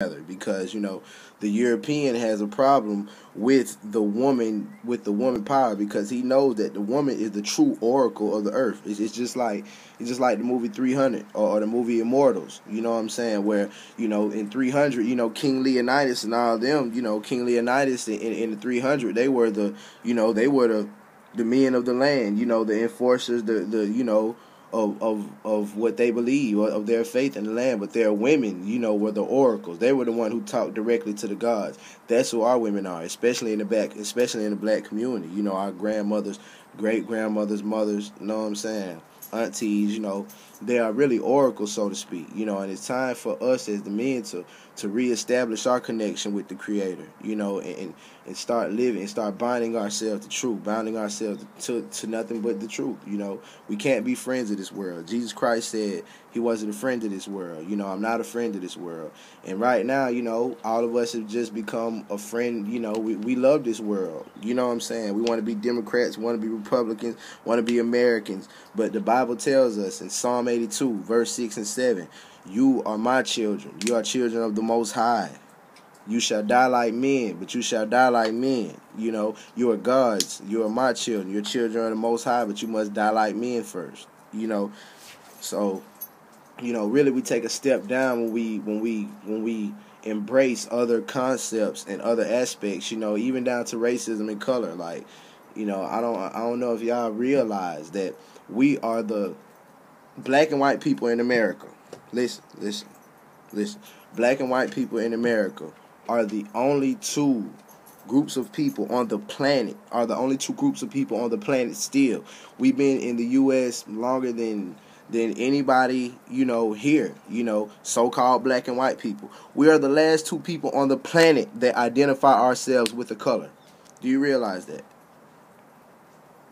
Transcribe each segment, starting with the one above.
because the European has a problem with the woman power, because he knows that the woman is the true oracle of the earth. It's just like the movie 300, or the movie Immortals. You know what I'm saying? Where in 300, King Leonidas and all them, King Leonidas in the 300, they were the men of the land, the enforcers, the of what they believe, or of their faith in the land. But their women, were the oracles. They were the one who talked directly to the gods. That's who our women are, especially in the black community. Our grandmothers, great grandmothers, mothers, what I'm saying, aunties, they are really oracles, so to speak. And it's time for us as the men to reestablish our connection with the Creator, and start living and start binding ourselves to truth, binding ourselves to nothing but the truth. We can't be friends of this world. Jesus Christ said he wasn't a friend of this world. I'm not a friend of this world. And right now, all of us have just become a friend. We love this world. You know what I'm saying? We want to be Democrats, want to be Republicans, want to be Americans. But the Bible tells us in Psalm 82, verse 6 and 7, you are my children. You are children of the Most High. You shall die like men, but you shall die like men. You are God's. You are my children. You're children of the Most High, but you must die like men first. So, really we take a step down when we embrace other concepts and other aspects, even down to racism and color. Like, I don't know if y'all realize that we are the black and white people in America. Listen. Black and white people in America are the only two groups of people on the planet. Still. We've been in the U.S. longer than anybody, here, so-called black and white people. We are the last two people on the planet that identify ourselves with a color. Do you realize that?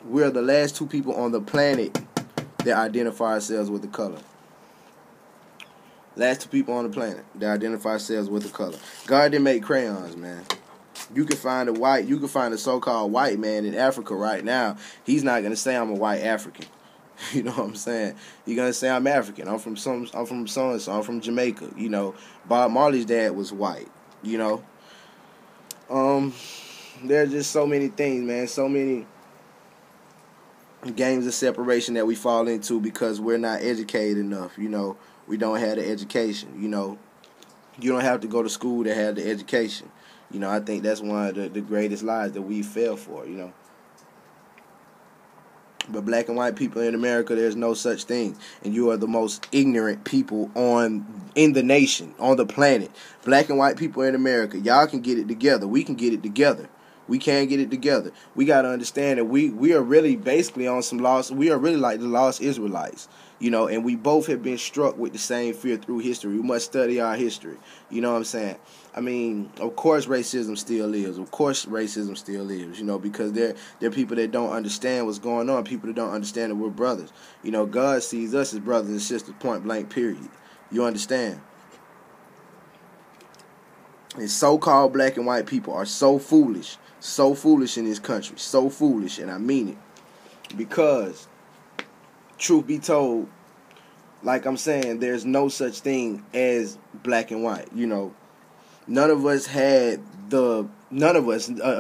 We are the last two people on the planet that identify ourselves with a color. Last two people on the planet that identify ourselves with a color. God didn't make crayons, man. You can find a so-called white man in Africa right now. He's not gonna say I'm a white African. You know what I'm saying? You're gonna say I'm African. I'm from so and so. I'm from Jamaica. Bob Marley's dad was white. There's just so many things, man. So many games of separation that we fall into because we're not educated enough. We don't have the education. You don't have to go to school to have the education. I think that's one of the greatest lies that we fell for. But black and white people in America, there's no such thing. And you are the most ignorant people in the nation, on the planet. Black and white people in America, y'all can get it together. We can get it together. We can get it together. We got to understand that we are really basically on some lost. We are really like the lost Israelites. And we both have been struck with the same fear through history. We must study our history. You know what I'm saying? I mean, of course racism still lives. Because there are people that don't understand what's going on, people that don't understand that we're brothers. God sees us as brothers and sisters, point blank, period. You understand? And so-called black and white people are so foolish in this country, so foolish, and I mean it. Because, truth be told, like I'm saying, there's no such thing as black and white. None of us,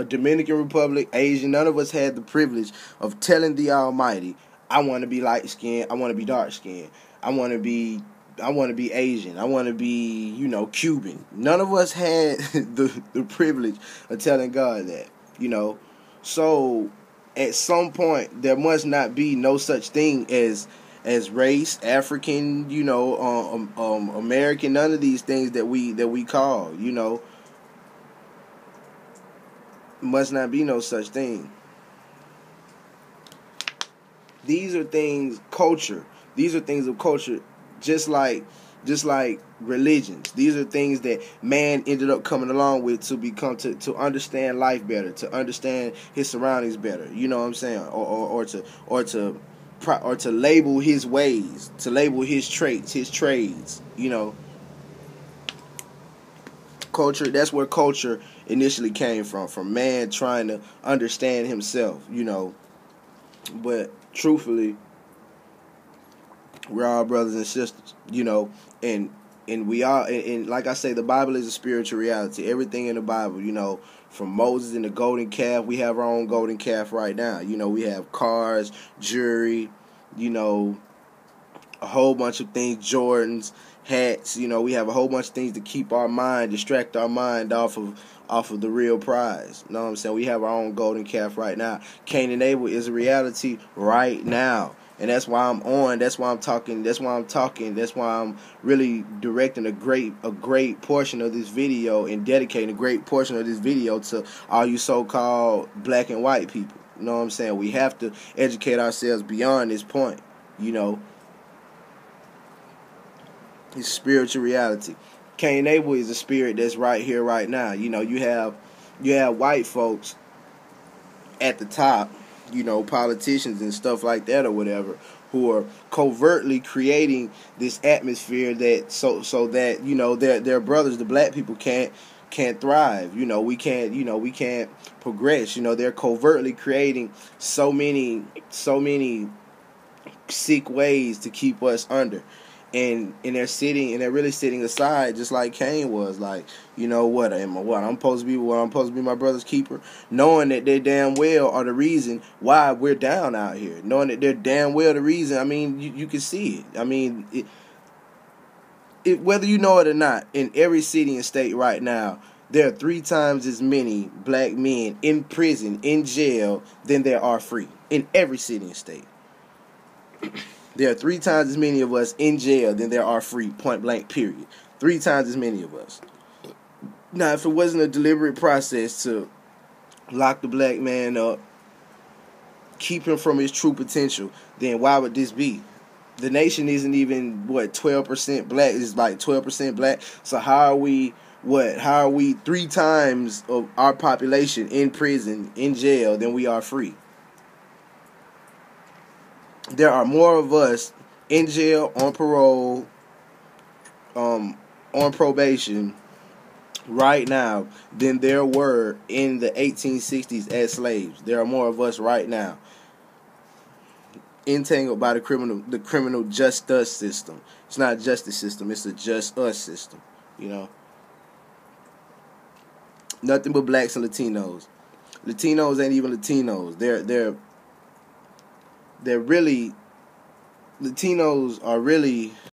Dominican Republic, Asian, none of us had the privilege of telling the Almighty, I want to be light skinned, I want to be dark skinned, I want to be Asian, I want to be, Cuban. None of us had the privilege of telling God that, So, at some point, there must not be no such thing as race, African, American, none of these things that we call, must not be no such thing. These are things of culture, just like religions. These are things that man ended up coming along with to understand life better, to understand his surroundings better. You know what I'm saying? Or to label his ways, to label his traits, his trades. Culture. That's where culture initially came from man trying to understand himself. But truthfully, we're all brothers and sisters, and And we are, and like I say, the Bible is a spiritual reality. Everything in the Bible, you know, from Moses and the golden calf, we have our own golden calf right now. You know, we have cars, jewelry, you know, a whole bunch of things, Jordans, hats. You know, we have a whole bunch of things to keep our mind, distract our mind off of the real prize. You know what I'm saying? We have our own golden calf right now. Cain and Abel is a reality right now. And that's why I'm on. That's why I'm talking. That's why I'm really directing a great portion of this video and dedicating a great portion of this video to all you so-called black and white people. You know what I'm saying? We have to educate ourselves beyond this point. You know, it's spiritual reality. Cain and Abel is a spirit that's right here, right now. You know, you have white folks at the top, you know, politicians and stuff like that or whatever, who are covertly creating this atmosphere that so that, you know, their brothers, the black people, can't thrive. You know, we can't progress. You know, they're covertly creating so many sick ways to keep us under. And they're really sitting aside, just like Cain was. Like, you know what? I'm supposed to be my brother's keeper, knowing that they damn well are the reason why we're down out here. Knowing that they're damn well the reason. I mean, you can see it. I mean, whether you know it or not, in every city and state right now, there are 3 times as many black men in prison, in jail, than there are free. In every city and state. There are 3 times as many of us in jail than there are free, point blank, period. 3 times as many of us. Now, if it wasn't a deliberate process to lock the black man up, keep him from his true potential, then why would this be? The nation isn't even, 12% black? It's like 12% black. So how are we 3 times of our population in prison, in jail, than we are free? There are more of us in jail, on parole, on probation right now than there were in the 1860s as slaves. There are more of us right now entangled by the criminal just us system. It's not a justice system, it's a just us system, you know. Nothing but blacks and Latinos. Latinos ain't even Latinos. They're really, Latinos are really